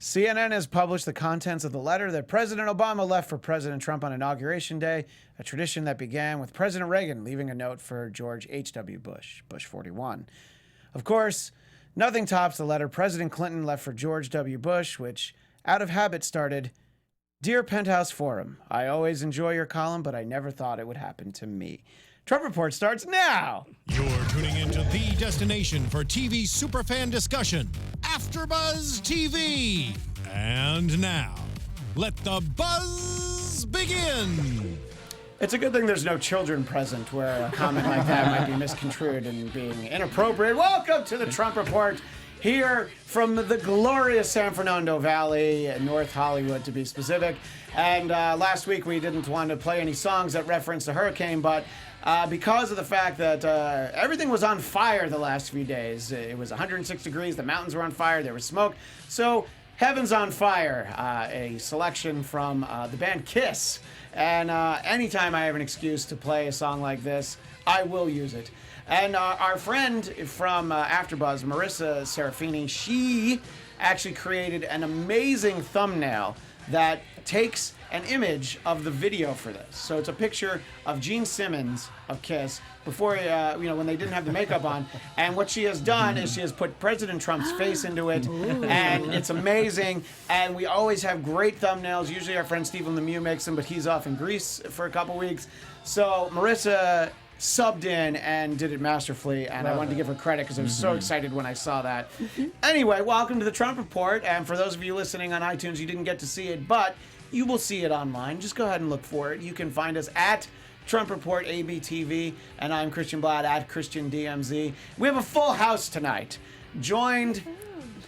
CNN has published the contents of the letter that President Obama left for President Trump on Inauguration Day, a tradition that began with President Reagan leaving a note for George H.W. Bush, Bush 41. Of course, nothing tops the letter President Clinton left for George W. Bush, which, out of habit, started, "Dear Penthouse Forum, I always enjoy your column, but I never thought it would happen to me." Trump Report starts now. You're tuning into the destination for TV superfan discussion, AFTERBUZZ TV. And now, let the buzz begin. It's a good thing there's no children present where a comment like that might be misconstrued and being inappropriate. Welcome to the Trump Report, here from the glorious San Fernando Valley, North Hollywood to be specific. And last week we didn't want to play any songs that referenced a hurricane, but because of the fact that everything was on fire the last few days. It was 106 degrees, the mountains were on fire, there was smoke. So, Heaven's on Fire, a selection from the band Kiss. And anytime I have an excuse to play a song like this, I will use it. And our friend from AfterBuzz, Marissa Serafini, she actually created an amazing thumbnail that takes an image of the video for this. So it's a picture of Gene Simmons of Kiss before, when they didn't have the makeup on. And what she has done is she has put President Trump's face into it. Ooh. And it's amazing. And we always have great thumbnails. Usually our friend Stephen Lemieux makes them, but he's off in Greece for a couple weeks. So Marissa subbed in and did it masterfully, and I wanted to give her credit because I was so excited when I saw that. Anyway, welcome to the Trump Report, and for those of you listening on iTunes, you didn't get to see it, but you will see it online. Just go ahead and look for it. You can find us at Trump Report ABTV, and I'm Christian Bladt at Christian DMZ. We have a full house tonight, joined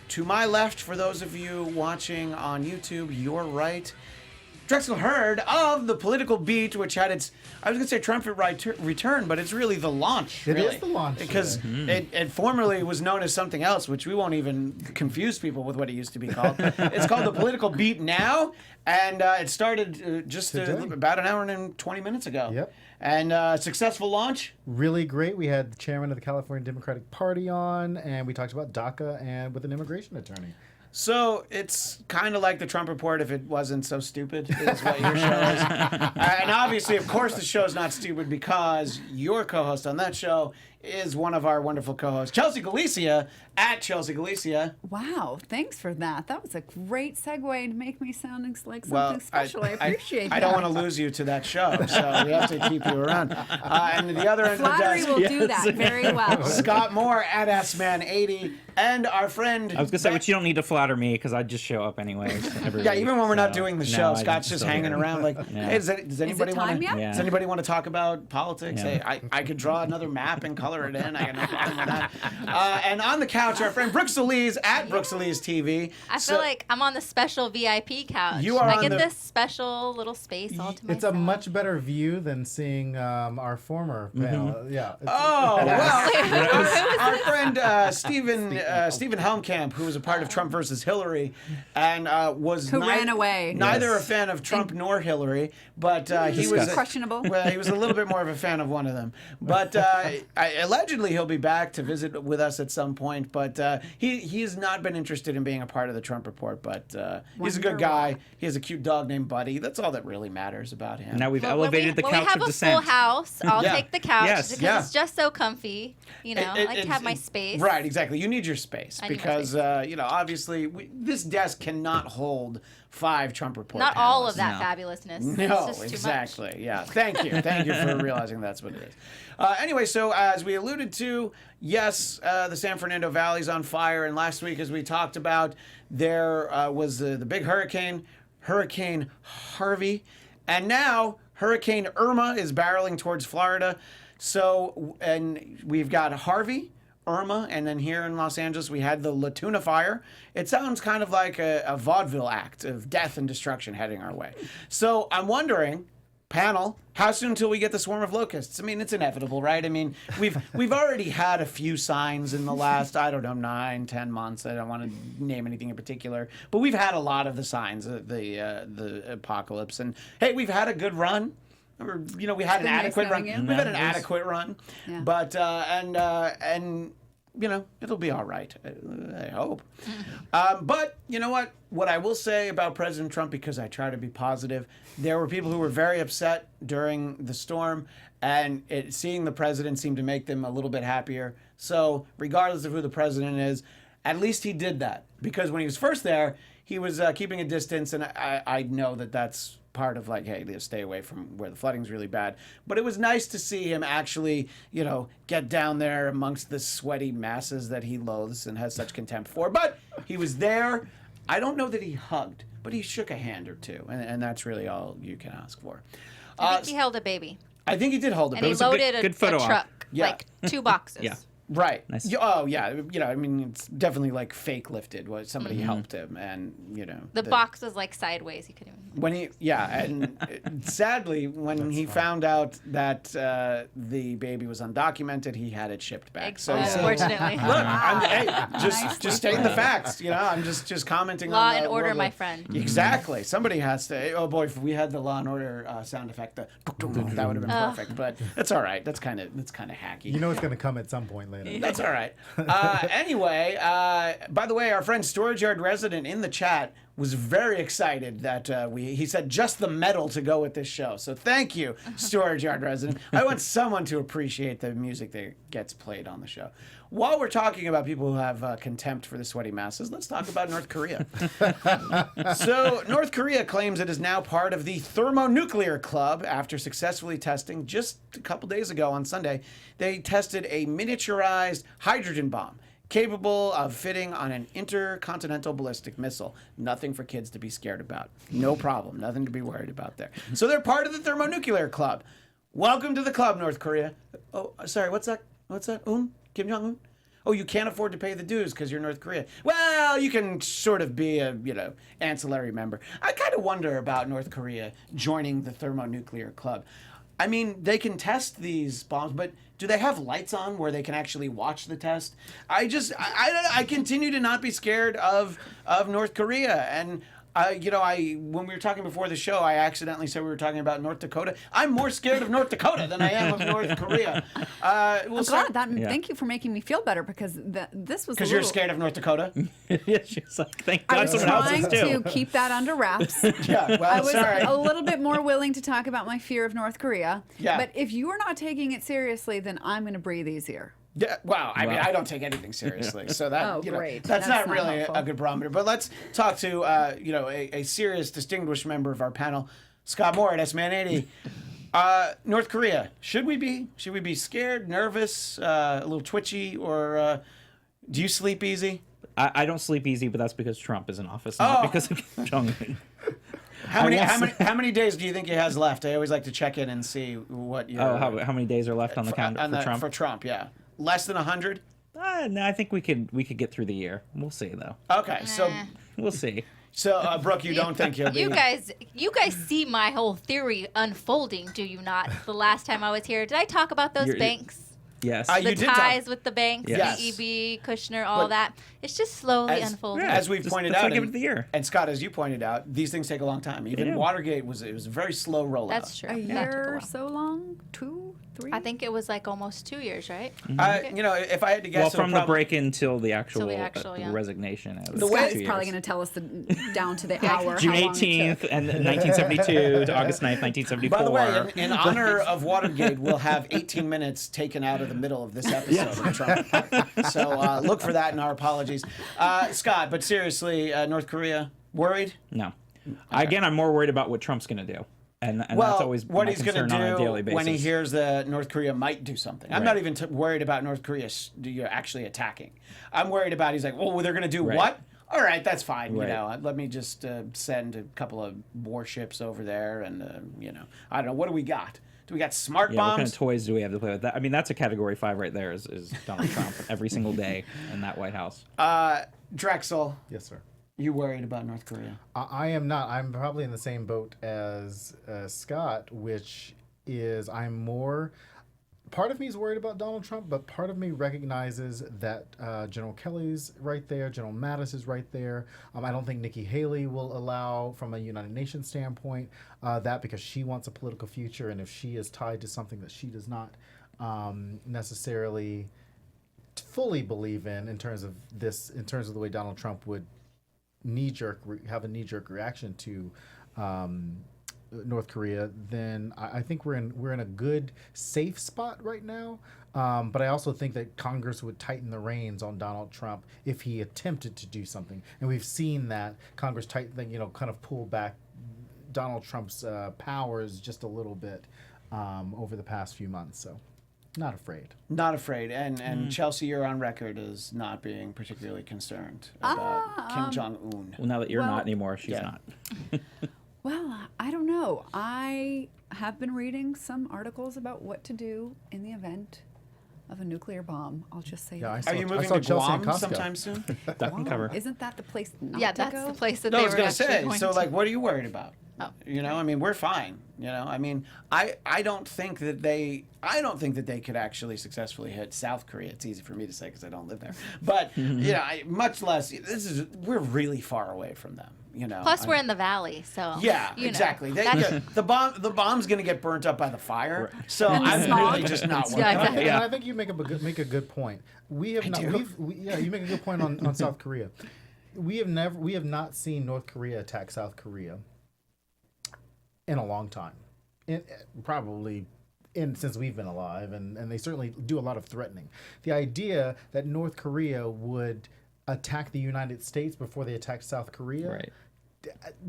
to my left, for those of you watching on YouTube, your right, Drexel Heard of the Political Beat, which had its, I was going to say triumphant return, but it's really the launch. It is the launch. Because it formerly was known as something else, which we won't even confuse people with what it used to be called. It's called the Political Beat now, and it started just about an hour and 20 minutes ago. Yep. And successful launch? Really great. We had the chairman of the California Democratic Party on, and we talked about DACA and with an immigration attorney. So it's kind of like the Trump Report if it wasn't so stupid, is what your show is. And obviously, of course, the show's not stupid because your co-host on that show is one of our wonderful co-hosts, Chelsea Galicia, at Chelsea Galicia. Wow, thanks for that. That was a great segue to make me sound like something special. I appreciate that. I don't want to lose you to that show, so we have to keep you around. And the other end Flattery of the desk, will do that very well. Scott Moore at S-Man80, and our friend... I was going to say, but you don't need to flatter me because I just show up anyway. Yeah, even when we're not doing the show, Scott's just hanging around like, hey, does anybody want to talk about politics? Yeah. Hey, I could draw another map and color it in. I got no problem with that. And on the couch, our friend Brooke Soliz at Brooke Soliz TV. I feel like I'm on the special VIP couch. You are I get this special little space all to myself. It's a much better view than seeing our former panel. Yeah. Well, our friend Stephen Helmkamp, who was a part of Trump versus Hillary, and who ran away. Neither a fan of Trump nor Hillary, but he was questionable. Well, he was a little bit more of a fan of one of them. But allegedly he'll be back to visit with us at some point. But he's not been interested in being a part of the Trump Report. But he's a good guy. He has a cute dog named Buddy. That's all that really matters about him. Now we've elevated the couch of dissent. We have a full house. I'll take the couch because it's just so comfy. I like to have my space. Right, exactly. You need your space because obviously this desk cannot hold 5 Trump Report Not panelists. all of that fabulousness. No, it's just exactly. Too much. Yeah. Thank you for realizing that's what it is. Anyway, so as we alluded to, yes, the San Fernando Valley's on fire, and last week, as we talked about, there was the big hurricane, Hurricane Harvey, and now Hurricane Irma is barreling towards Florida. So, and we've got Harvey, Irma, and then here in Los Angeles we had the La Tuna fire. It sounds kind of like a vaudeville act of death and destruction heading our way. So I'm wondering, panel, how soon until we get the swarm of locusts? I mean, it's inevitable, right? I mean, we've already had a few signs in the last, 9-10 months. I don't want to name anything in particular, but we've had a lot of the signs of the apocalypse. And hey, we've had a good run. We had an adequate run. We've had an adequate run, but and it'll be all right. I hope. But you know what? What I will say about President Trump, because I try to be positive, there were people who were very upset during the storm, and seeing the president seemed to make them a little bit happier. So regardless of who the president is, at least he did that. Because when he was first there, he was keeping a distance, and I know that that's part of like, hey, stay away from where the flooding's really bad. But it was nice to see him actually, get down there amongst the sweaty masses that he loathes and has such contempt for. But he was there. I don't know that he hugged, but he shook a hand or two, and that's really all you can ask for. I think he held a baby. I think he did hold a baby. And he loaded a truck, like 2 boxes. Yeah. Right. Nice. Oh, yeah. I mean, it's definitely like fake lifted. Somebody helped him, and the box was like sideways. He couldn't. And sadly, when he found out that the baby was undocumented, he had it shipped back. Unfortunately. Look, just stating the facts. I'm just commenting Law on and order, my friend. Exactly. Somebody has to. Oh boy, if we had the Law and Order sound effect, that would have been perfect. But that's all right. That's kind of hacky. It's going to come at some point later. That's all right. Anyway, by the way, our friend Storage Yard Resident in the chat was very excited that he said just the metal to go with this show. So thank you, Storage Yard Resident. I want someone to appreciate the music that gets played on the show. While we're talking about people who have contempt for the sweaty masses, let's talk about North Korea. So North Korea claims it is now part of the thermonuclear club after successfully testing just a couple days ago on Sunday. They tested a miniaturized hydrogen bomb capable of fitting on an intercontinental ballistic missile. Nothing for kids to be scared about. No problem. Nothing to be worried about there. So they're part of the thermonuclear club. Welcome to the club, North Korea. Oh, sorry, what's that? Kim Jong-un? Oh, you can't afford to pay the dues because you're North Korea. Well, you can sort of be a, ancillary member. I kind of wonder about North Korea joining the thermonuclear club. I mean, they can test these bombs, but do they have lights on where they can actually watch the test? I continue to not be scared of North Korea. And when we were talking before the show, I accidentally said we were talking about North Dakota. I'm more scared of North Dakota than I am of North Korea. Thank you for making me feel better, because this was because you're scared of North Dakota. Yeah, she's like, thank God someone else is too. I was trying to keep that under wraps. I was a little bit more willing to talk about my fear of North Korea. Yeah. But if you are not taking it seriously, then I'm going to breathe easier. Yeah, well, I mean, I don't take anything seriously, so that that's not really a good barometer. But let's talk to a serious, distinguished member of our panel, Scott Moore at S-Man80. North Korea, should we be scared, nervous, a little twitchy, or do you sleep easy? I don't sleep easy, but that's because Trump is in office, not because of Kim Jong-un. How many days do you think he has left? I always like to check in and see what you. How many days are left on the calendar for Trump? For Trump, yeah. Less than 100? No, I think we could get through the year. We'll see, though. Okay, so we'll see. So, Brooke, you don't think he'll be... You guys see my whole theory unfolding, do you not? The last time I was here, did I talk about those banks? Yes. The ties with the banks, EEB, Kushner, all that. It's just slowly unfolding. As we've pointed out, give it the year. And Scott, as you pointed out, these things take a long time. Even Watergate was a very slow rollout. That's true. A year so long? 2, 3? I think it was like almost 2 years, right? If I had to guess, well, from the break-in till the actual resignation. Scott's probably going to tell us down to the hour. June 18th and 1972 to August 9th, 1974. By the way, in honor of Watergate, we'll have 18 minutes taken out of the middle of this episode of Trump. So look for that in our apologies. Scott, but seriously, North Korea, worried? No. Okay. Again, I'm more worried about what Trump's going to do. And that's always what my he's going to concern on a daily do basis. when he hears that North Korea might do something. I'm not even worried about North Korea actually attacking. I'm worried about he's like, well, they're going to do what? All right, that's fine. Right. Let me just send a couple of warships over there, and I don't know. What do we got? Do we got smart bombs? What kind of toys do we have to play with? That? I mean, that's a Category 5 right there. Is Donald Trump every single day in that White House? Drexel. Yes, sir. You worried about North Korea? I am not. I'm probably in the same boat as Scott, which is I'm more. Part of me is worried about Donald Trump, but part of me recognizes that General Kelly's right there, General Mattis is right there. I don't think Nikki Haley will allow, from a United Nations standpoint, that because she wants a political future, and if she is tied to something that she does not necessarily fully believe in terms of the way Donald Trump would have a knee-jerk reaction to North Korea, then I think we're in a good, safe spot right now. But I also think that Congress would tighten the reins on Donald Trump if he attempted to do something, and we've seen that Congress kind of pull back Donald Trump's powers just a little bit over the past few months. So, not afraid. Not afraid. And Chelsea, you're on record as not being particularly concerned about Kim Jong-un. Well, now that you're not anymore, she's not. Well, I don't know. I have been reading some articles about what to do in the event of a nuclear bomb. I'll just say that. Are you moving to Guam sometime soon? That can cover. Isn't that the place not Yeah, to that's go? the place that No, they I was were going to actually say. going So, to. like, what are you worried about? Oh. You know, I mean, we're fine. You know, I mean, I don't think that they could actually successfully hit South Korea. It's easy for me to say because I don't live there. But you know, much less. We're really far away from them. You know. Plus, we're in the valley, so Yeah, you know, exactly. that's- The bomb's going to get burnt up by the fire. So And the I'm smog. really just not worried. Yeah, exactly. And I think you make a good point. We have not. You make a good point on South Korea. We have not seen North Korea attack South Korea in a long time, since we've been alive, and they certainly do a lot of threatening. The idea that North Korea would attack the United States before they attack South Korea, Right.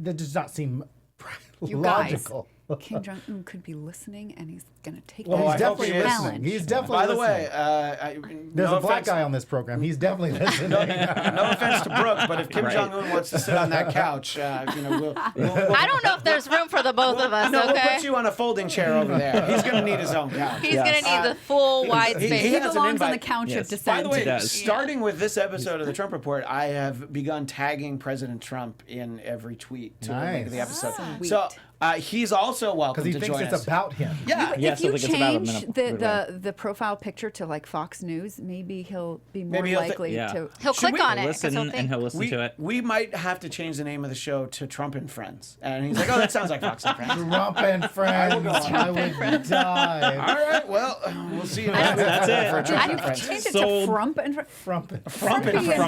That does not seem You logical. guys, Kim Jong-un could be listening, and he's going to take Well, that he's I definitely hope he is. listening. He's definitely By the listening. way, There's no a black offense- guy on this program. He's definitely listening. No offense to Brooke, but if Kim Right. Jong-un wants to sit on that couch, you know, we'll I don't know if there's room for the both of us. no, we'll Okay, put you on a folding chair over there. He's going to need his own couch. he's gonna need the full wide he space. has He an belongs on the invite. couch Yes. of dissent. By the way, He does. starting with this episode of the Trump Report, I have begun tagging President Trump in every tweet to link to the episode. Sweet. So he's also welcome Because he to thinks join it's us. about him. Yeah. Yeah, If so you like it's about a change minute. the profile picture to like Fox News, maybe he'll be more Maybe he'll likely Yeah. to. He'll Should click we on it. 'cause Listen, he'll and think, he'll listen to it. We might have to change the name of the show to Trump and Friends. And he's like, oh, that sounds like Fox and Friends. Trump and friends. I would die. All right, well, we'll see you next That's it. for Trump I and Friends. change it Sold. to Frump and Trump and Trump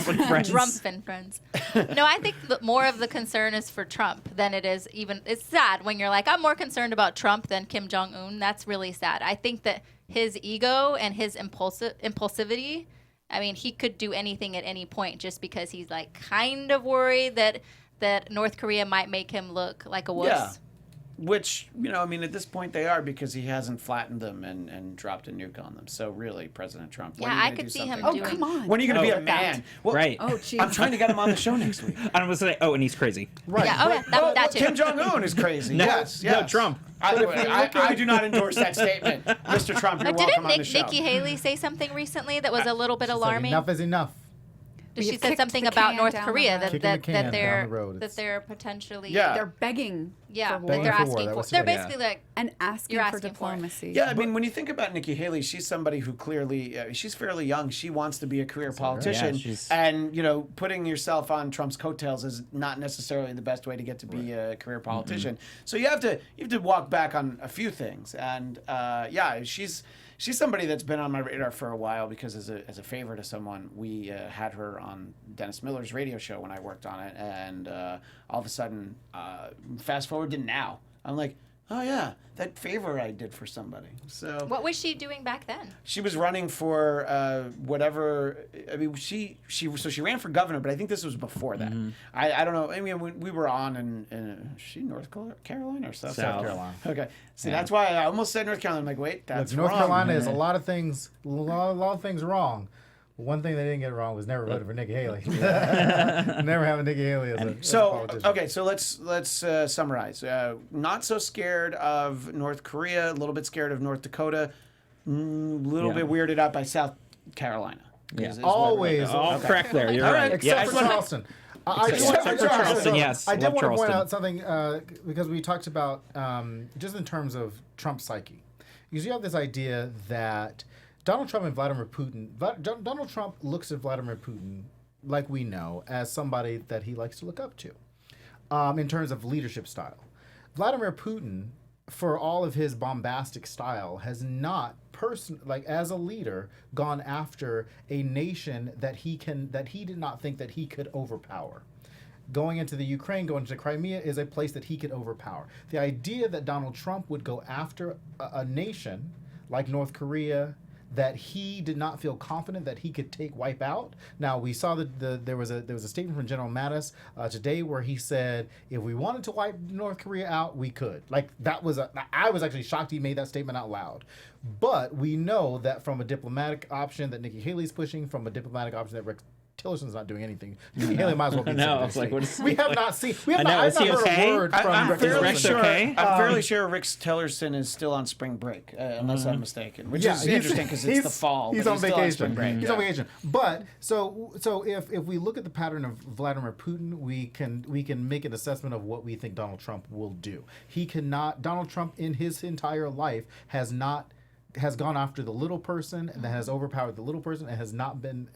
and friends. Trump and friends. No, I think more of the concern is for Trump than it is even. It's sad when you're like, I'm more concerned about Trump than Kim Jong-un. That's really sad. I think that his ego and his impulsivity. I mean, he could do anything at any point just because he's like kind of worried that North Korea might make him look like a wuss. Yeah. Which, you know, I mean, at this point they are because he hasn't flattened them and dropped a nuke on them. So really, President Trump, when Yeah, are you I gonna could do see something? him Oh, doing. come on. When are you going to be a with that. man? Well, Right. Oh, geez. I'm trying to get him on the show next week. I was gonna say, oh, and he's crazy. Right. Yeah, oh, yeah, Well, that too. Kim Jong-un is crazy. No, yes, no, yes. Trump. I do not endorse that statement. Mr. Trump, you're Didn't welcome on the show. Nikki Haley say something recently that was a little bit She's like, alarming? enough is enough. She You've said kicked something the about can North down the Korea road. Kicking the that can they're down the road. that they're potentially Yeah. They're begging. yeah for that war. they're Begging for war, asking that for. was They're good. basically like And asking You're for asking for it. diplomacy. Yeah, I mean, when you think about Nikki Haley, she's somebody who clearly, she's fairly young. She wants to be a career politician. Yeah, she's- And, you know, putting yourself on Trump's coattails is not necessarily the best way to get to be a career politician. So you have to walk back on a few things. And, yeah, she's somebody that's been on my radar for a while because as a favor to someone, we had her on Dennis Miller's radio show when I worked on it. And all of a sudden, fast forward to now, I'm like, oh yeah, that favor I did for somebody. So what was she doing back then? she was running for whatever. I mean, she ran for governor, but I think this was before that. I don't know. I mean, we were on in she North Carolina or South Carolina. Okay, see that's why I almost said North Carolina. I'm like, wait, that's Look, North wrong. Carolina is a lot of things wrong. One thing they didn't get wrong was never voted for Nikki Haley. Never having Nikki Haley as a So politician. okay, so let's summarize. Not so scared of North Korea, a little bit scared of North Dakota, a little Yeah. bit weirded out by South Carolina. Yeah. Is where we're Always. gonna go. All Okay. correct there. You're All right. right, Except for Yeah. Charleston. Except for Charleston, yes. I did Love want to point Charleston. out something because we talked about just in terms of Trump's psyche. Because you have this idea that Donald Trump and Vladimir Putin, Donald Trump looks at Vladimir Putin, like we know, as somebody that he likes to look up to in terms of leadership style. Vladimir Putin, for all of his bombastic style, has not as a leader gone after a nation that he did not think that he could overpower. Going into the Ukraine, going into Crimea is a place that he could overpower. The idea that Donald Trump would go after a nation like North Korea that he did not feel confident that he could wipe out. Now we saw that there was a statement from General Mattis today where he said if we wanted to wipe North Korea out, we could. Like that was I was actually shocked he made that statement out loud. But we know that from a diplomatic option that Nikki Haley's pushing, from a diplomatic option that Rex Tillerson's not doing anything. Nikki Haley might as well be. No, I was like, what is? We have not seen. We have I know, not. is he okay? I'm fairly sure. Okay? I'm fairly sure Rick Tillerson is still on spring break, unless I'm mistaken. Which is interesting because it's the fall. He's but on vacation. Break. He's on vacation. But so if we look at the pattern of Vladimir Putin, we can make an assessment of what we think Donald Trump will do. He cannot. Donald Trump in his entire life has gone after the little person and that has overpowered the little person and has not been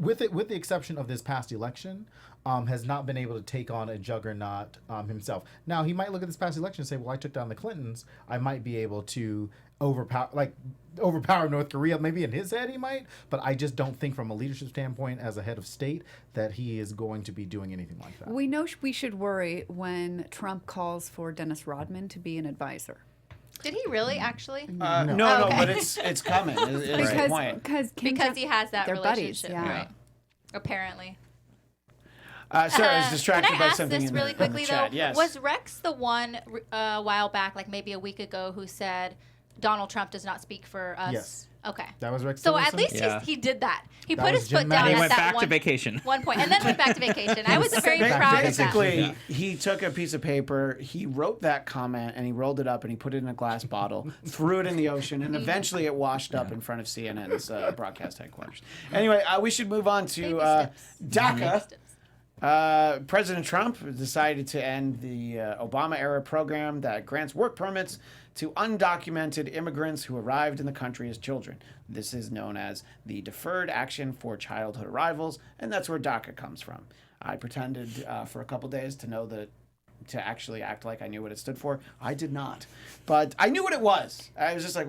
with the exception of this past election, has not been able to take on a juggernaut himself. Now he might look at this past election and say, well, I took down the Clintons, I might be able to overpower North Korea. Maybe in his head he might, but I just don't think from a leadership standpoint as a head of state that he is going to be doing anything like that. We know we should worry when Trump calls for Dennis Rodman to be an advisor. Did he really actually? No, but it's coming. Is the point. Because he has that they're relationship, buddies, right? Apparently. Sorry, I was distracted can I by ask something this in really the quickly chat. though? Yes. Was Rex the one a while back, like maybe a week ago, who said Donald Trump does not speak for us? Yes. Okay. That was Rex So Tillerson? at least Yeah. he did that. He That put was his Jim foot down Mattis. He at went that back to vacation. one point, and then went back to vacation. I was very proud of that. Basically, he took a piece of paper, he wrote that comment, and he rolled it up and he put it in a glass bottle, threw it in the ocean, and eventually it washed up in front of CNN's broadcast headquarters. Anyway, we should move on to DACA. President Trump decided to end the Obama-era program that grants work permits to undocumented immigrants who arrived in the country as children. This is known as the Deferred Action for Childhood Arrivals, and that's where DACA comes from. I pretended for a couple days to actually act like I knew what it stood for. I did not, but I knew what it was. I was just like,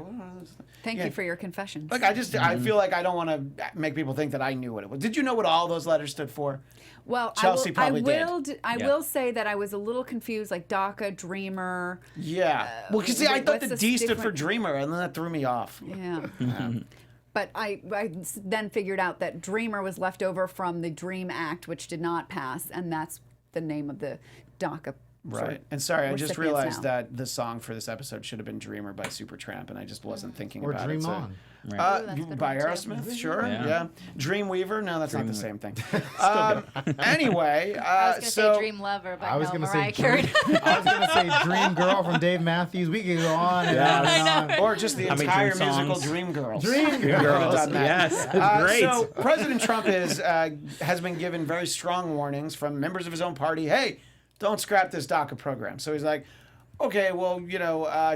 Thank you for your confessions. Like I feel like I don't want to make people think that I knew what it was. Did you know what all those letters stood for? Well, Chelsea probably did. I will say that I was a little confused, like DACA, Dreamer. Yeah. Well, because I thought the D stood for different- Dreamer, and then that threw me off. Yeah. But I then figured out that Dreamer was left over from the Dream Act, which did not pass, and that's the name of the DACA. Right. And sorry, I just recipients realized now. that the song for this episode should have been Dreamer by Supertramp, and I just wasn't thinking Or about Dream it. On. Ooh, that's a good By one, too. Aerosmith, sure. Yeah. Yeah. Dreamweaver? No, that's not the same thing. Anyway, I was going to so say Dream Lover, but I was no, gonna Mariah say Carey. I was gonna say Dream Girl from Dave Matthews. We could go on and on and on. or just the How many entire Dream musical songs? Dream Girls. Dream Girls. Done that. Yes. Great. So President Trump has been given very strong warnings from members of his own party. Hey, don't scrap this DACA program. So he's like, okay, well,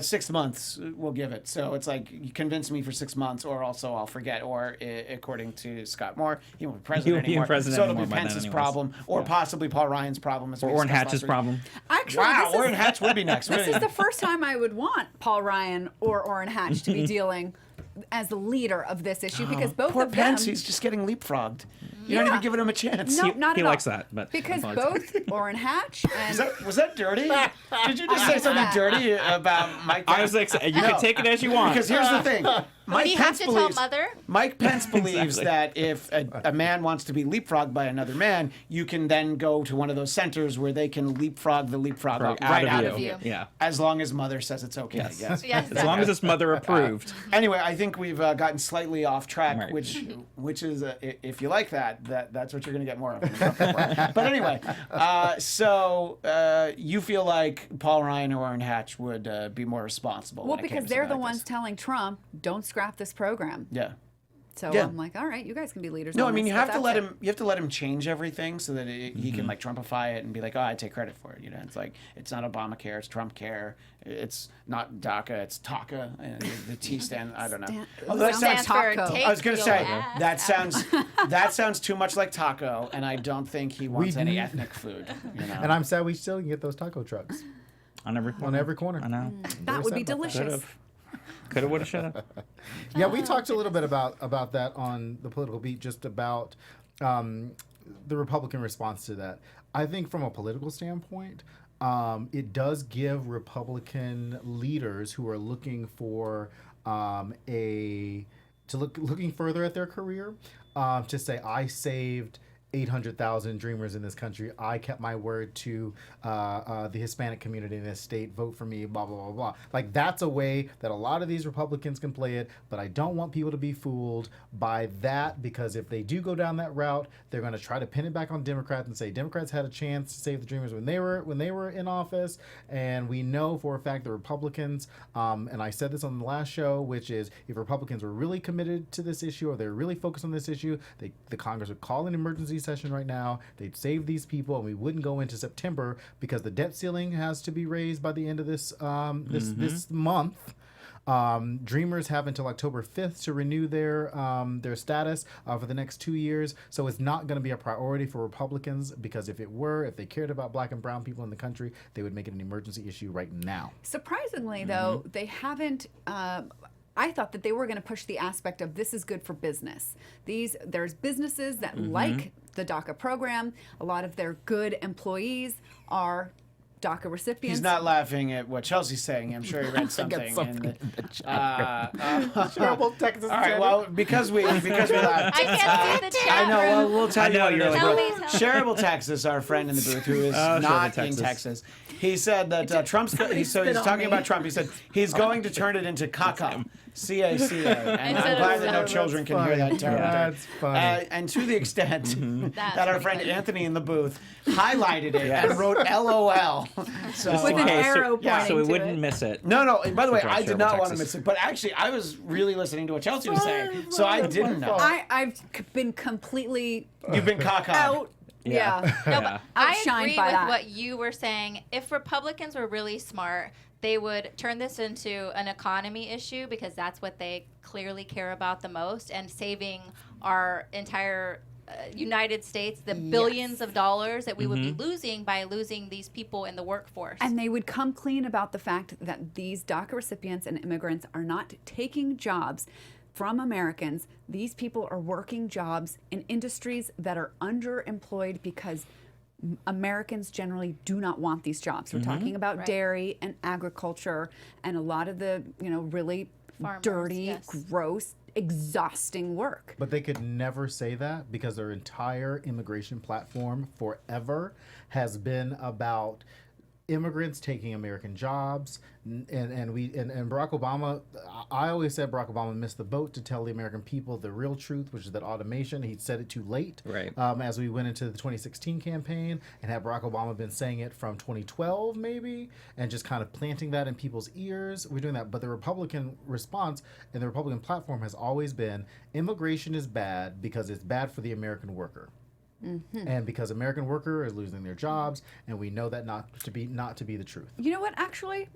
6 months we'll give it. So it's like, you convince me for 6 months, or also I'll forget. Or according to Scott Moore, he won't be president He anymore. won't be president so it'll anymore be by then Pence's anyways. problem, or possibly Paul Ryan's problem. As Or we Orrin discussed Hatch's last week. problem. Actually, Wow, Orrin Hatch would be next. This is the first time I would want Paul Ryan or Orrin Hatch to be dealing as the leader of this issue, because both Poor of Pence, them. he's just getting leapfrogged. You're not even giving him a chance. No, not He at all. likes that, but because I both Orrin Hatch and Was that dirty? Did you just say something dirty about Mike Pence? I was like, you can take it as you want. Because here's the thing. Mike Do you have Pence to believes, tell Mother? Mike Pence believes Exactly. that if a man wants to be leapfrogged by another man, you can then go to one of those centers where they can leapfrog the leapfrog right out of you. Yeah. As long as Mother says it's okay, Yes. yes. Yes, As long as it's mother approved. Anyway, I think we've gotten slightly off track, Right. which is if you like that's what you're going to get more of. But anyway, so you feel like Paul Ryan or Orrin Hatch would be more responsible. well, when it came because to they're the something like ones this. telling Trump, don't scrap this program. Yeah. So Yeah. I'm like, all right, you guys can be leaders. No, on I mean this, you but have to that's let it. him. You have to let him change everything so that he can like Trumpify it and be like, oh, I take credit for it. It's like it's not Obamacare, it's Trump care. It's not DACA, it's TACA. And the T stand. I don't know. Although that Sounds sounds. like for taco. I was gonna take say your ass that sounds too much like taco, and I don't think he wants We any need- ethnic food. And I'm sad we still can get those taco trucks. On every corner. On every corner. I know. That would be delicious. Coulda, woulda, shoulda. Yeah, we talked a little bit about that on the Political Beat, just about the Republican response to that. I think from a political standpoint, it does give Republican leaders who are looking for looking further at their career to say, I saved 800,000 dreamers in this country. I kept my word to the Hispanic community in this state. Vote for me, blah, blah, blah, blah. Like, that's a way that a lot of these Republicans can play it, but I don't want people to be fooled by that, because if they do go down that route, they're going to try to pin it back on Democrats and say Democrats had a chance to save the dreamers when they were in office. And we know for a fact the Republicans, and I said this on the last show, which is if Republicans were really committed to this issue, or they're really focused on this issue, the Congress would call an emergency session right now. They'd save these people, and we wouldn't go into September because the debt ceiling has to be raised by the end of this this month. Dreamers have until October 5th to renew their status for the next 2 years. So it's not going to be a priority for Republicans, because if they cared about black and brown people in the country, they would make it an emergency issue right now. Surprisingly, though, they haven't. I thought that they were going to push the aspect of this is good for business. There's businesses that like the DACA program. A lot of their good employees are DACA recipients. He's not laughing at what Chelsea's saying. I'm sure he read something. Terrible Texas. All right. Well, because we laughed. I can't see the chat. I know. Well, we'll tell you. You're like, Shareable Texas, our friend in the booth, who is not in Texas. He said that Trump's. So he's talking about Trump. He said he's going to turn it into caca. CACA, and I'm glad that no children can hear that term. That's funny. And to the extent that our friend Anthony in the booth highlighted it and wrote LOL. So, with an arrow pointing so we to wouldn't it. miss it. No. By the way, I did Shareable not want to Texas. miss it. But actually, I was really listening to what Chelsea was saying, so I didn't know. I've been completely You've been caca. out. Yeah. No, but I Outshined agree by with that. what you were saying. If Republicans were really smart, they would turn this into an economy issue, because that's what they clearly care about the most, and saving our entire United States the billions of dollars that we would be losing by losing these people in the workforce. And they would come clean about the fact that these DACA recipients and immigrants are not taking jobs from Americans. These people are working jobs in industries that are underemployed because Americans generally do not want these jobs. We're talking about dairy and agriculture and a lot of the, really Farmers, dirty, gross, exhausting work. But they could never say that, because their entire immigration platform forever has been about immigrants taking American jobs, and Barack Obama. I always said Barack Obama missed the boat to tell the American people the real truth, which is that automation. He said it too late, right? As we went into the 2016 campaign, and had Barack Obama been saying it from 2012 maybe, and just kind of planting that in people's ears, we're doing that. But the Republican response and the Republican platform has always been immigration is bad because it's bad for the American worker. And because American worker is losing their jobs, and we know that not to be the truth. You know what? Actually,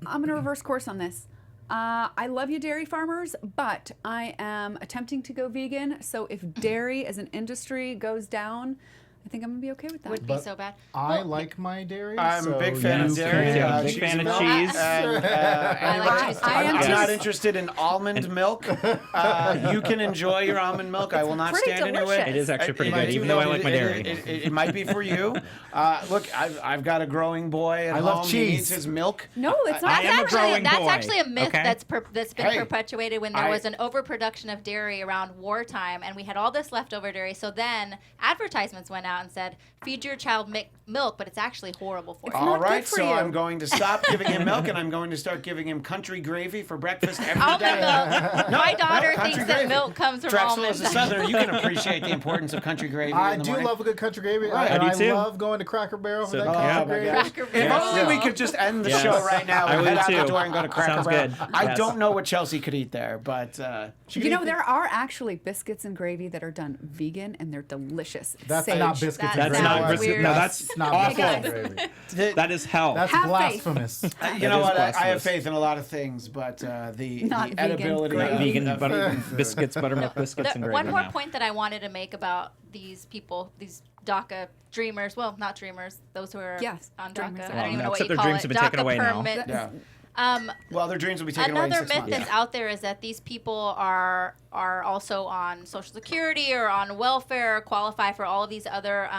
I'm going to reverse course on this. I love you, dairy farmers, but I am attempting to go vegan. So if dairy as an industry goes down, I think I'm going to be okay with that. Would be so bad. I like my dairy. I'm a big fan of dairy. Big fan of cheese. I like cheese too. I'm not interested in almond milk. You can enjoy your almond milk. I will not Pretty stand in your way. delicious. It is actually pretty It good, might- even though I like my it- dairy. It might be for you. Look, I've got a growing boy at I home. love He cheese. needs his milk. No, it's not. That's actually a myth okay? that's been Hey, perpetuated when there was an overproduction of dairy around wartime, and we had all this leftover dairy. So then advertisements went out and said, "Feed your child milk," but it's actually horrible for you. All right, for so you. I'm going to stop giving him milk, and I'm going to start giving him country gravy for breakfast every Almond day. milk. My daughter country thinks that gravy. milk comes from Drexel, almonds. as a Southerner, you can appreciate the importance of country gravy. I in the do morning. love a good country gravy. Right. And I I do too. love going to Cracker Barrel for So- that oh country my gravy. gosh. Cracker If Barrel. only we could just end the Yes. show right now I and would head out the too. door and go to Cracker Sounds Barrel. good. I Yes. don't know what Chelsea could eat there, but You know, there are actually biscuits and gravy that are done vegan, and they're delicious. That's Sage not biscuits and That That's gravy. not sounds biscuit. weird. No, that's It's not awful. biscuits and gravy. That is hell. That's Have faith. blasphemous. You That know is what? I have blasphemous. faith in a lot of things, but the Not vegan edibility gravy. of Vegan of butter vegan food. biscuits, buttermilk biscuits, and gravy. One more now. point that I wanted to make about these people, these DACA dreamers. Well, not dreamers. Those who are Yes, on dreamers. DACA. Well, I don't even no, know what except you their call dreams it. have been taken DACA away now. permit. Yeah. Well, their dreams will be taken away in Another 6 myth months. that's out there is that these people are also on Social Security or on welfare, or qualify for all of these other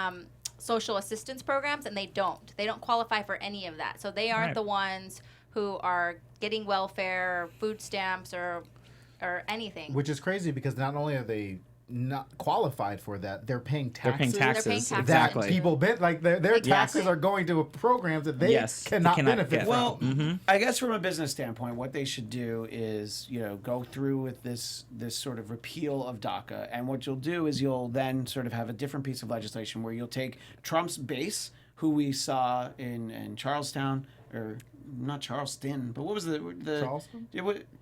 social assistance programs, and they don't. They don't qualify for any of that. So they aren't Right. the ones who are getting welfare, food stamps, or anything. Which is crazy because not only are they not qualified for that, they're paying They're taxes. paying taxes. They're paying taxes. That Exactly. people like their Exactly. taxes are going to programs that they Yes, they cannot cannot benefit get. from. Well, I guess from a business standpoint, what they should do is, go through with this sort of repeal of DACA, and what you'll do is you'll then sort of have a different piece of legislation where you'll take Trump's base, who we saw in Charlestown, or not Charleston, but what was the Charleston?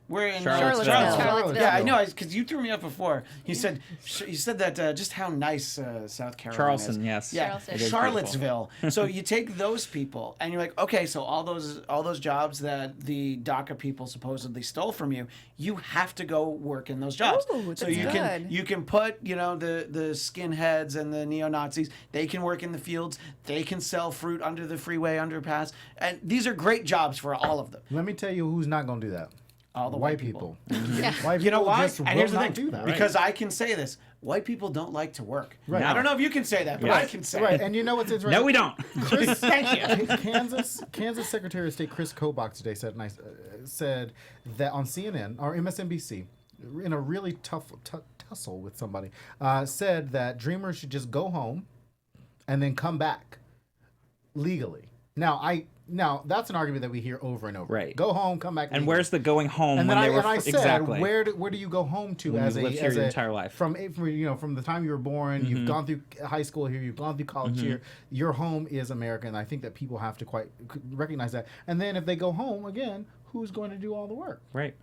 We're in Charlottesville. Charlottesville. Yeah, I know, because you threw me up before. You said that just how nice South Carolina Charleston, is. yes. Yeah, Charleston. It is Charlottesville. So you take those people, and you're like, okay, so all those jobs that the DACA people supposedly stole from you, you have to go work in those jobs. Ooh, so that's you good. can put the skinheads and the neo-Nazis. They can work in the fields. They can sell fruit under the freeway underpass, and these are great jobs for all of them. Let me tell you who's not going to do that. All the white people. White You know people why? just And will here's the not thing, do that. because I can say this: white people don't like to work. Right. I don't know if you can say that, but Yeah. I can say Right, it. and you know what's interesting? No, we don't. Thank you. Kansas Secretary of State Chris Kobach today said that on CNN or MSNBC, in a really tough tussle with somebody, said that Dreamers should just go home and then come back legally. Now that's an argument that we hear over and over. Right. Go home, come back. And legally. where's the going home And when then they were I said, exactly? where do you go home to When as you've lived here your entire life. from the time you were born, you've gone through high school here, you've gone through college here. Your home is America, and I think that people have to quite recognize that. And then if they go home again, who's going to do all the work? Right.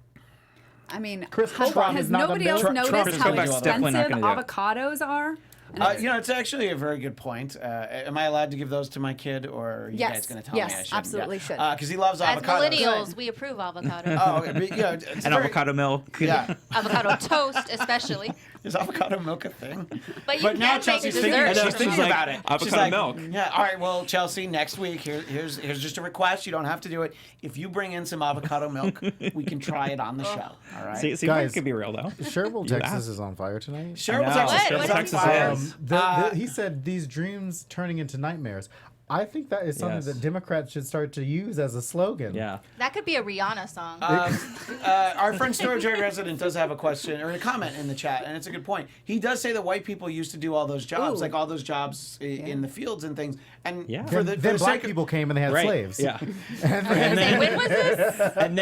I mean, Chris Kobach has is not nobody gonna else do it. noticed Trump is how gonna do all that. Definitely not expensive gonna do it. avocados are? And It's actually a very good point. Am I allowed to give those to my kid, or are you Yes. guys going to tell me I Yes, should? absolutely should. Because he loves As avocados. millennials, we approve avocado. Oh, okay. But, it's And very- avocado milk. Yeah. Avocado toast, especially. Is avocado milk a thing? But you now can Chelsea's make thinking, dessert. she's thinking She's like, about it. avocado She's like, milk. Yeah. All right. Well, Chelsea, next week here's just a request. You don't have to do it. If you bring in some avocado milk, we can try it on the show. All right. See, Guys. it could be real though. Sherville, You Texas asked. is on fire tonight. Sherville, I know. Texas. What? is What on did he fire. say? He said these dreams turning into nightmares. I think that is something Yes. that Democrats should start to use as a slogan. Yeah. That could be a Rihanna song. Our friend Storage Area Resident does have a question or a comment in the chat, and it's a good point. He does say that white people used to do all those jobs, Ooh. like all those jobs in the fields and things. And Yeah. for Then the black sake of- people came and they had Right. slaves. Yeah. And Say, when was this? and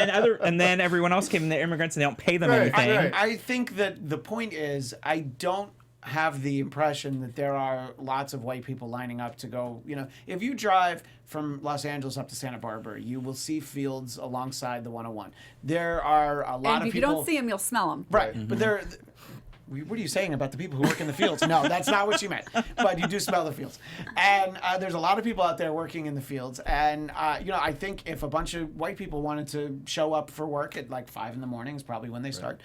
then everyone else came in, the immigrants, and they don't pay them Right, anything. right. I think that the point is, I don't have the impression that there are lots of white people lining up to go. If you drive from Los Angeles up to Santa Barbara, you will see fields alongside the 101. There are a lot and of if you people. don't see them, you'll smell them. Right, but there. What are you saying about the people who work in the fields? No, that's not what you meant. But you do smell the fields, and there's a lot of people out there working in the fields. And I think if a bunch of white people wanted to show up for work at like 5 a.m. is probably when they start.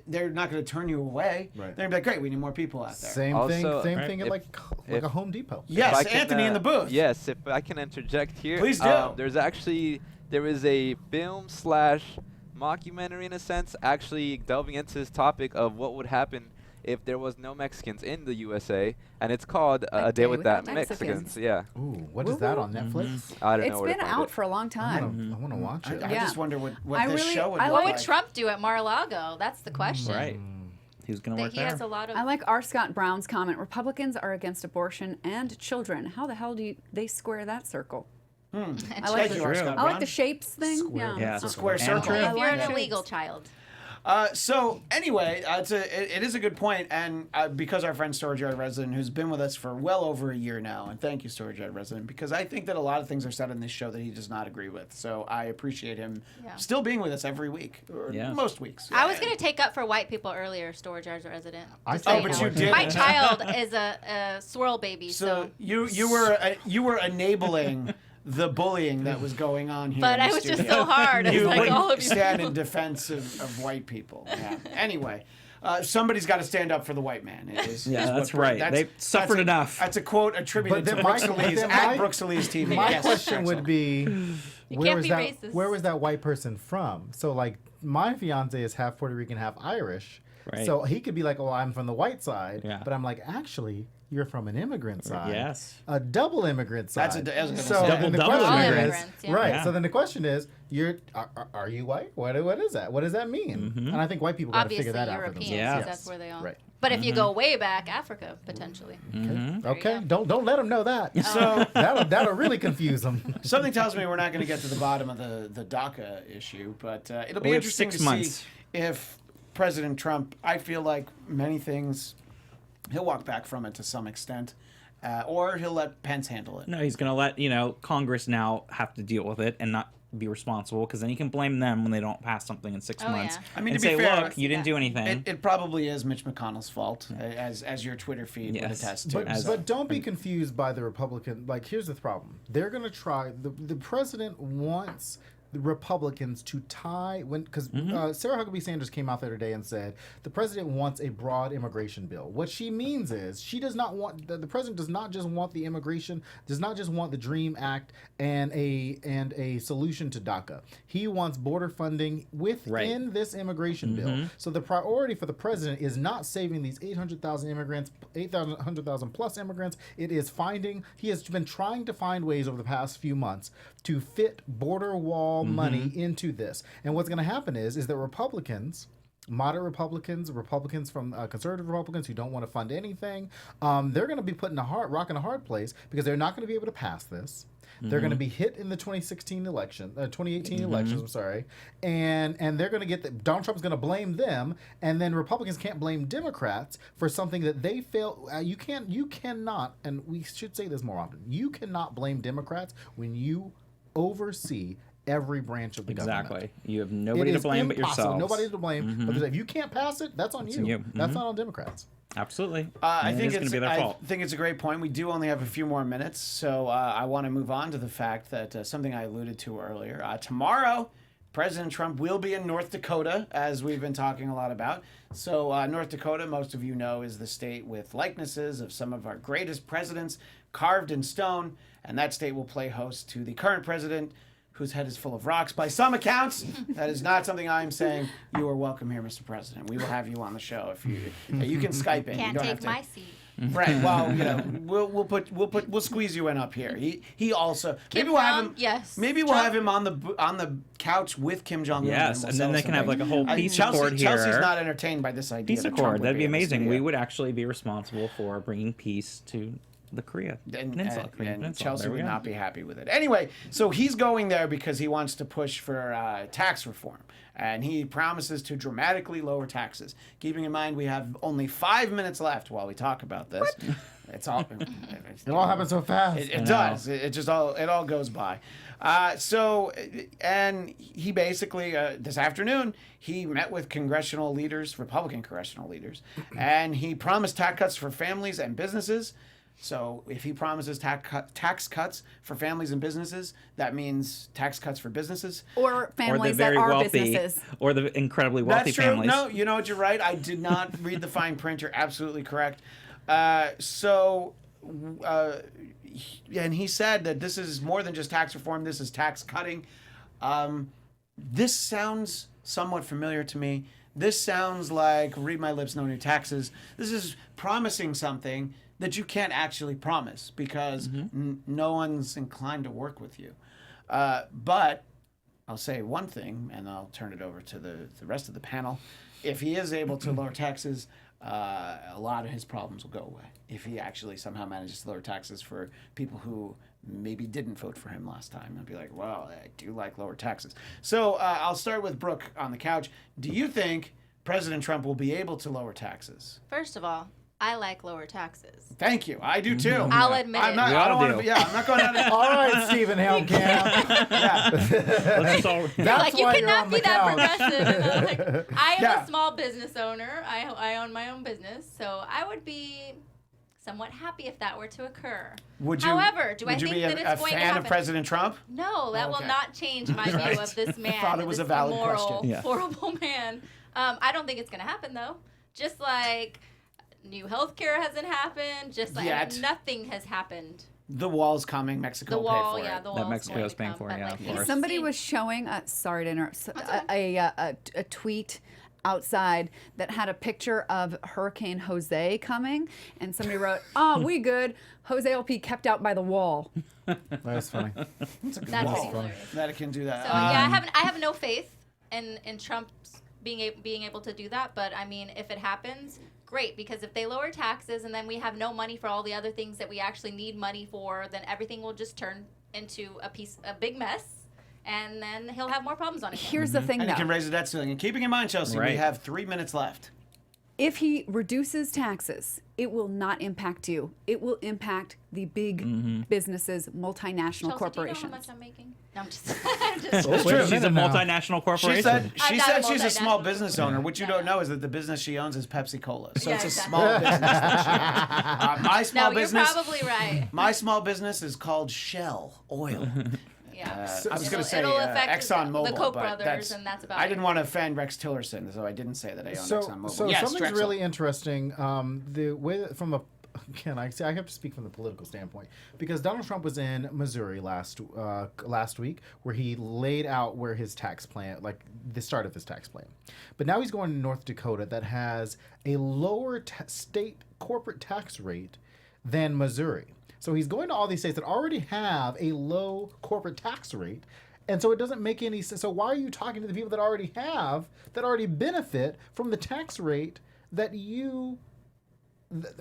They're not going to turn you away. Right. They're gonna be like, great, we need more people out there. Same Also, thing right. at like if- a Home Depot. Yes, If I can, Anthony in the booth. Yes, if I can interject here. Please do. There is a film / mockumentary in a sense actually delving into this topic of what would happen if there was no Mexicans in the USA, and it's called A Day Without Mexicans. Yeah, Ooh, what is that on Netflix? I don't know It's where to been find out it. for a long time. I want to watch it. I Yeah. just wonder what I this really- show would I look What like. would Trump do at Mar-a-Lago? That's the question. Right. Who's going to That work he there? has a lot of. I like R. Scott Brown's comment. Republicans are against abortion and children. How the hell do they square that circle? I like Thank you, the, R. True. Scott I like Brown. the shapes thing. Square. Yeah. Yeah. It's a square And circle. true. if I you're like an it. illegal child. So anyway, it is a good point, and because our friend Storage Yard Resident, who's been with us for well over a year now, and thank you, Storage Yard Resident, because I think that a lot of things are said in this show that he does not agree with. So I appreciate him still being with us every week, or most weeks. I was going to take up for white people earlier, Storage Yard Resident. But you did. My child is a swirl baby, so you were enabling the bullying that was going on here. But in the I was studio. just so hard. You like wouldn't all of you. stand in defense of white people. Yeah. Anyway, somebody's got to stand up for the white man. That's right. They suffered enough. That's a quote attributed to Brooke Soliz at Brooke Soliz TV. My question would be, where was that white person from? So like, my fiance is half Puerto Rican, half Irish. Right. So he could be like, "Oh, I'm from the white side," Yeah. but I'm like, actually, you're from an immigrant side. Yes. A double immigrant side. Double immigrants. Yeah. Right. Yeah. So then the question is, are you white? What is that? What does that mean? And I think white people got to figure that out for Europeans, themselves. because that's where they are. Right. But if you go way back, Africa, potentially. Okay. Don't let them know that. So that'll really confuse them. something tells me we're not going to get to the bottom of the DACA issue, but it'll be We have interesting 6 to months. see if President Trump. I feel like many things, he'll walk back from it to some extent. Or he'll let Pence handle it. No, he's going to let, Congress now have to deal with it and not be responsible, because then he can blame them when they don't pass something in 6 months. Yeah. I mean, and to be say, fair, look, you didn't do anything. It probably is Mitch McConnell's fault, as your Twitter feed would attest to. But don't be confused by the Republican. Like, here's the problem. They're going to try. The president wants the Republicans to tie because Sarah Huckabee Sanders came out the other day and said the president wants a broad immigration bill. What she means is she does not want the president does not just want the immigration, does not just want the DREAM Act and a solution to DACA. He wants border funding within this immigration bill. So the priority for the president is not saving these 800,000 immigrants, 800,000 plus immigrants. It is he has been trying to find ways over the past few months to fit border wall money into this. And what's going to happen is that Republicans, moderate Republicans from conservative Republicans who don't want to fund anything, they're going to be put in a rock in a hard place, because they're not going to be able to pass this. They're going to be hit in the 2018 elections, I'm sorry, and they're going to get Donald Trump's going to blame them, and then Republicans can't blame Democrats for something that they fail. You cannot, and we should say this more often. You cannot blame Democrats when you oversee every branch of the government. Exactly. You have nobody to blame but yourself. Nobody to blame. But if you can't pass it, that's on you. That's not on Democrats. Absolutely. I think it's going to be their fault. I think it's a great point. We do only have a few more minutes, so I want to move on to the fact that something I alluded to earlier. Tomorrow, President Trump will be in North Dakota, as we've been talking a lot about. So North Dakota, most of you know, is the state with likenesses of some of our greatest presidents carved in stone, and that state will play host to the current president, whose head is full of rocks by some accounts. That is not something I'm saying. You are welcome here, Mr. President. We will have you on the show if you can Skype in. Can't you don't take have to. my seat. Right. Well, we'll squeeze you in up here. He also maybe we'll have him. Yes. Maybe we'll have him on the couch with Kim Jong Un. Yes, and then they can have like a whole peace accord here. Chelsea's not entertained by this idea. Peace accord. That'd be amazing. We would actually be responsible for bringing peace to the Korea Peninsula. And Chelsea would not be happy with it. Anyway, so he's going there because he wants to push for tax reform. And he promises to dramatically lower taxes. Keeping in mind we have only 5 minutes left while we talk about this. What? It all happens so fast. It does. It all goes by. And he basically this afternoon he met with congressional leaders, Republican congressional leaders, and he promised tax cuts for families and businesses. So if he promises tax cuts for families and businesses, that means tax cuts for businesses. Or families that are wealthy, businesses. Or the incredibly wealthy That's true. families. No, you know what, you're right. I did not read the fine print. You're absolutely correct. And he said that this is more than just tax reform. This is tax cutting. This sounds somewhat familiar to me. This sounds like read my lips, no new taxes. This is promising something that you can't actually promise because no one's inclined to work with you. But I'll say one thing, and I'll turn it over to the rest of the panel. If he is able to lower taxes, a lot of his problems will go away. If he actually somehow manages to lower taxes for people who maybe didn't vote for him last time, I'd be like, well, I do like lower taxes. So I'll start with Brooke on the couch. Do you think President Trump will be able to lower taxes? First of all, I like lower taxes. Thank you. I do too. I'll admit I'm it. not, We I all don't want do. to. Yeah, I'm not going out. All right, Stephen Helmkamp. Let's all, That's Like, you why you're cannot on be the that couch. progressive. You know? Like, I am Yeah. a small business owner. I own my own business, so I would be somewhat happy if that were to occur. Would you? However, do I would you think be that a it's going to fan happen? of President Trump? No, that Okay. will not change my view Right. of this man. thought it was this a valid immoral, question. Yeah. horrible man. I don't think it's going to happen, though. Just like new healthcare hasn't happened, just like Yet. nothing has happened. The wall's coming. Mexico The will wall, pay for yeah, it. the That wall's Mexico's going paying to for come, it, yeah, but, of like, course. Somebody see- was showing, sorry to interrupt, okay. a tweet outside that had a picture of Hurricane Jose coming, and somebody wrote, "Oh, we good. Jose will be kept out by the wall." That's funny. That's pretty Wow. hilarious. That it can do that. So yeah, I have no faith in Trump's being able to do that. But I mean, if it happens, great, because if they lower taxes and then we have no money for all the other things that we actually need money for, then everything will just turn into a big mess, and then he'll have more problems on it. Here's the thing, and you though. can raise the debt ceiling. And keeping in mind, Chelsea, we Right. have 3 minutes left. If he reduces taxes, it will not impact you. It will impact the big businesses, multinational Chelsea, corporations. do you know how much I'm making? No, I'm just. I'm just It's true. She's a now. multinational corporation. She said I'm not a she's a small multinational business owner. What you Yeah. don't know is that the business she owns is Pepsi Cola. So Yeah, it's a exactly. small business. That she owns. My small No, business. you're probably right. My small business is called Shell Oil. Yeah. I was going to say It'll affect ExxonMobil, the Koch but brothers, and that's about I it. didn't want to offend Rex Tillerson, so I didn't say that I own ExxonMobil. So Yes, something's Drexel. really interesting. The way that from a again, I have to speak from the political standpoint because Donald Trump was in Missouri last week, where he laid out where his tax plan, like the start of his tax plan. But now he's going to North Dakota that has a lower state corporate tax rate than Missouri. So he's going to all these states that already have a low corporate tax rate. And so it doesn't make any sense. So why are you talking to the people that already benefit from the tax rate that you,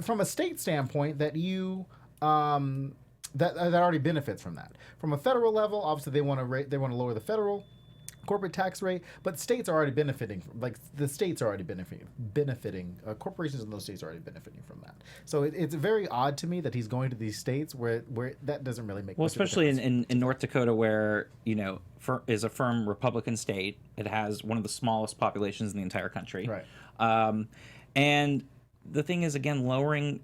from a state standpoint, that you, that already benefits from that? From a federal level, obviously they want to lower the federal corporate tax rate, but states are already benefiting. Like the states are already benefiting. Corporations in those states are already benefiting from that. So it's very odd to me that he's going to these states where that doesn't really make. Well, much of a especially difference. in North Dakota, where is a firm Republican state. It has one of the smallest populations in the entire country. Right. And the thing is, again, lowering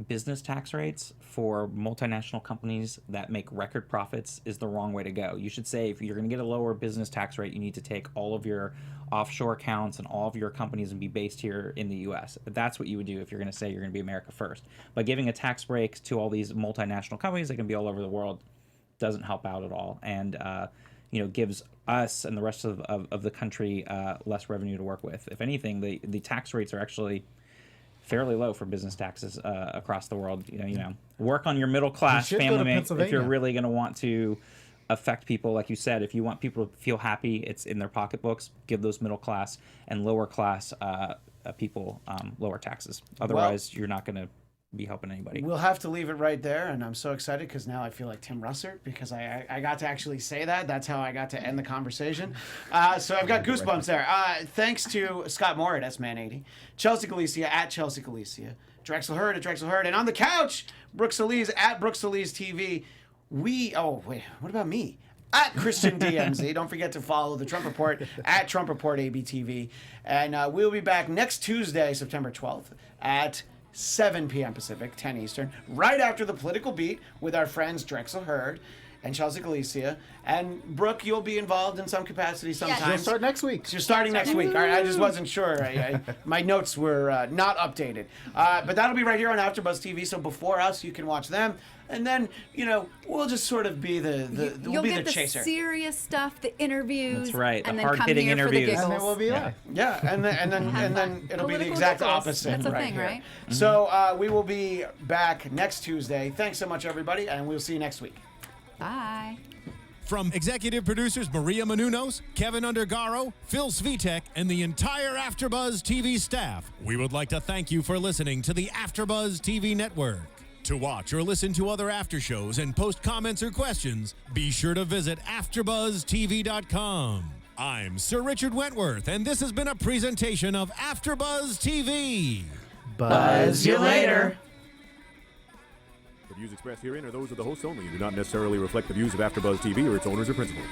business tax rates for multinational companies that make record profits is the wrong way to go. You should say, if you're going to get a lower business tax rate, you need to take all of your offshore accounts and all of your companies and be based here in the U.S. That's what you would do if you're going to say you're going to be America first. By giving a tax break to all these multinational companies that can be all over the world doesn't help out at all, and gives us and the rest of the country less revenue to work with. If anything, the tax rates are actually fairly low for business taxes across the world. Work on your middle class should go family to mate if you're Pennsylvania. really going to want to affect people. Like you said, if you want people to feel happy, it's in their pocketbooks. Give those middle class and lower class people lower taxes. Otherwise, you're not going to be helping anybody. We'll have to leave it right there, and I'm so excited because now I feel like Tim Russert because I got to actually say that. That's how I got to end the conversation. So I've got goosebumps there. Thanks to Scott Moore at S-Man80, Chelsea Galicia at Chelsea Galicia, Drexel Hurd at Drexel Hurd, and on the couch, Brooke Soliz at Brooke Soliz TV. What about me? At Christian DMZ. Don't forget to follow the Trump Report at Trump Report ABTV. And we'll be back next Tuesday, September 12th at 7 p.m. Pacific, 10 Eastern, right after the political beat with our friends Drexel Hurd and Chelsea Galicia. And Brooke, you'll be involved in some capacity sometimes. We'll start next week. You're starting next week. All right, I just wasn't sure. My notes were not updated. But that'll be right here on AfterBuzz TV. So before us, you can watch them. And then, we'll just sort of be we'll You'll be get the chaser. serious stuff, the interviews. That's right, the and then come hard-hitting here for the interviews. And then giggles. we'll be live. Yeah, and then it'll be the Political exact giggles. opposite. That's a right thing, here. right? So we will be back next Tuesday. Thanks so much, everybody, and we'll see you next week. Bye. From executive producers Maria Menounos, Kevin Undergaro, Phil Svitek, and the entire AfterBuzz TV staff, we would like to thank you for listening to the AfterBuzz TV network. To watch or listen to other after shows and post comments or questions, be sure to visit AfterBuzzTV.com. I'm Sir Richard Wentworth, and this has been a presentation of AfterBuzz TV. Buzz you later. The views expressed herein are those of the hosts only and do not necessarily reflect the views of AfterBuzz TV or its owners or principals.